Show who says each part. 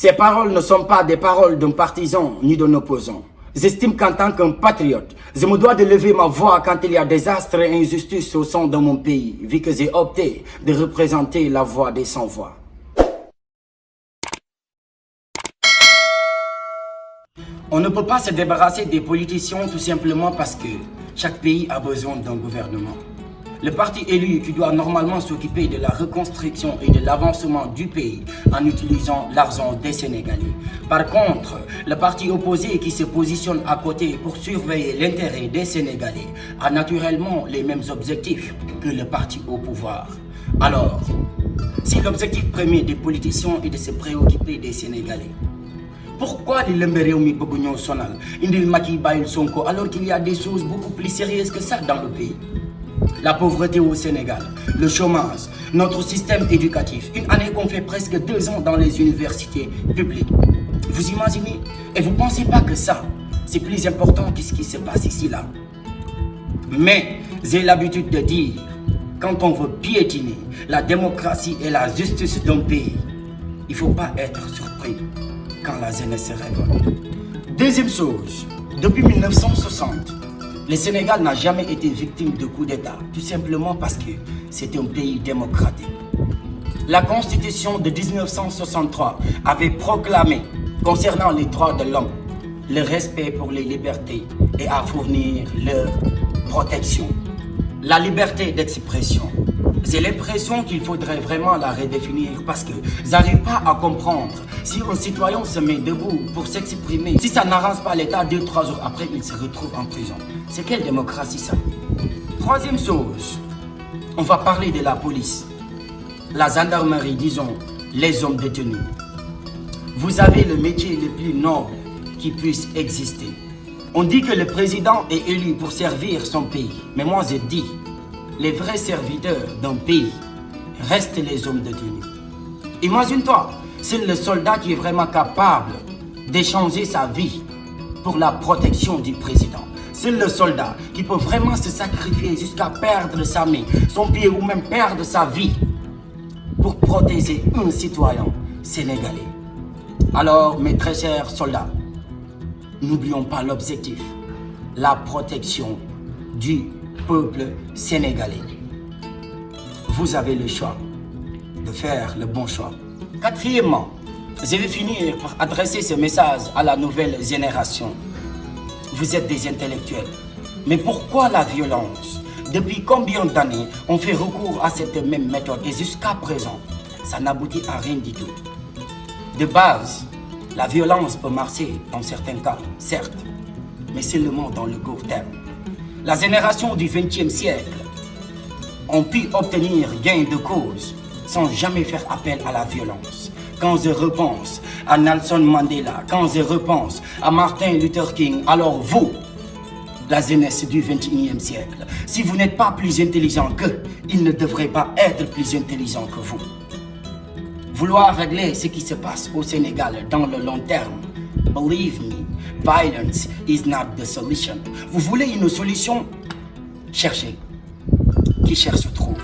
Speaker 1: Ces paroles ne sont pas des paroles d'un partisan ni d'un opposant. J'estime qu'en tant qu'un patriote, je me dois de lever ma voix quand il y a désastre et injustice au sein de mon pays, vu que j'ai opté de représenter la voix des sans-voix. On ne peut pas se débarrasser des politiciens tout simplement parce que chaque pays a besoin d'un gouvernement. Le parti élu qui doit normalement s'occuper de la reconstruction et de l'avancement du pays en utilisant l'argent des Sénégalais. Par contre, le parti opposé qui se positionne à côté pour surveiller l'intérêt des Sénégalais a naturellement les mêmes objectifs que le parti au pouvoir. Alors, si l'objectif premier des politiciens est de se préoccuper des Sénégalais, pourquoi les Lembereoumi Bougno Sonal, Indil Maki Bail Sonko, alors qu'il y a des choses beaucoup plus sérieuses que ça dans le pays? La pauvreté au Sénégal, le chômage, notre système éducatif, une année qu'on fait presque 2 ans dans les universités publiques. Vous imaginez? Et vous ne pensez pas que ça, c'est plus important que ce qui se passe ici là? Mais j'ai l'habitude de dire, quand on veut piétiner la démocratie et la justice d'un pays, il ne faut pas être surpris quand la jeunesse se révolte. Deuxième chose, depuis 1960, le Sénégal n'a jamais été victime de coup d'État, tout simplement parce que c'est un pays démocratique. La Constitution de 1963 avait proclamé, concernant les droits de l'homme, le respect pour les libertés et à fournir leur protection. La liberté d'expression, j'ai l'impression qu'il faudrait vraiment la redéfinir parce que j'arrive pas à comprendre si un citoyen se met debout pour s'exprimer. Si ça n'arrange pas l'État, 2-3 jours après, il se retrouve en prison. C'est quelle démocratie ça? Troisième chose, on va parler de la police, la gendarmerie, disons, les hommes détenus. Vous avez le métier le plus noble qui puisse exister. On dit que le président est élu pour servir son pays. Mais moi je dis, les vrais serviteurs d'un pays restent les hommes détenus. Imagine-toi, c'est le soldat qui est vraiment capable d'échanger sa vie pour la protection du président. C'est le soldat qui peut vraiment se sacrifier jusqu'à perdre sa main, son pied ou même perdre sa vie pour protéger un citoyen sénégalais. Alors, mes très chers soldats, n'oublions pas l'objectif, la protection du peuple sénégalais. Vous avez le choix de faire le bon choix. Quatrièmement, je vais finir par adresser ce message à la nouvelle génération. Vous êtes des intellectuels, mais pourquoi la violence? Depuis combien d'années on fait recours à cette même méthode et jusqu'à présent, ça n'aboutit à rien du tout. De base, la violence peut marcher dans certains cas, certes, mais seulement dans le court terme. La génération du XXe siècle ont pu obtenir gain de cause sans jamais faire appel à la violence. Quand je repense à Nelson Mandela, quand je repense à Martin Luther King, alors vous, la jeunesse du XXIe siècle, si vous n'êtes pas plus intelligent qu'eux, ils ne devraient pas être plus intelligents que vous. Vouloir régler ce qui se passe au Sénégal dans le long terme, believe me, violence is not the solution. Vous voulez une solution? Cherchez. Qui cherche trouve.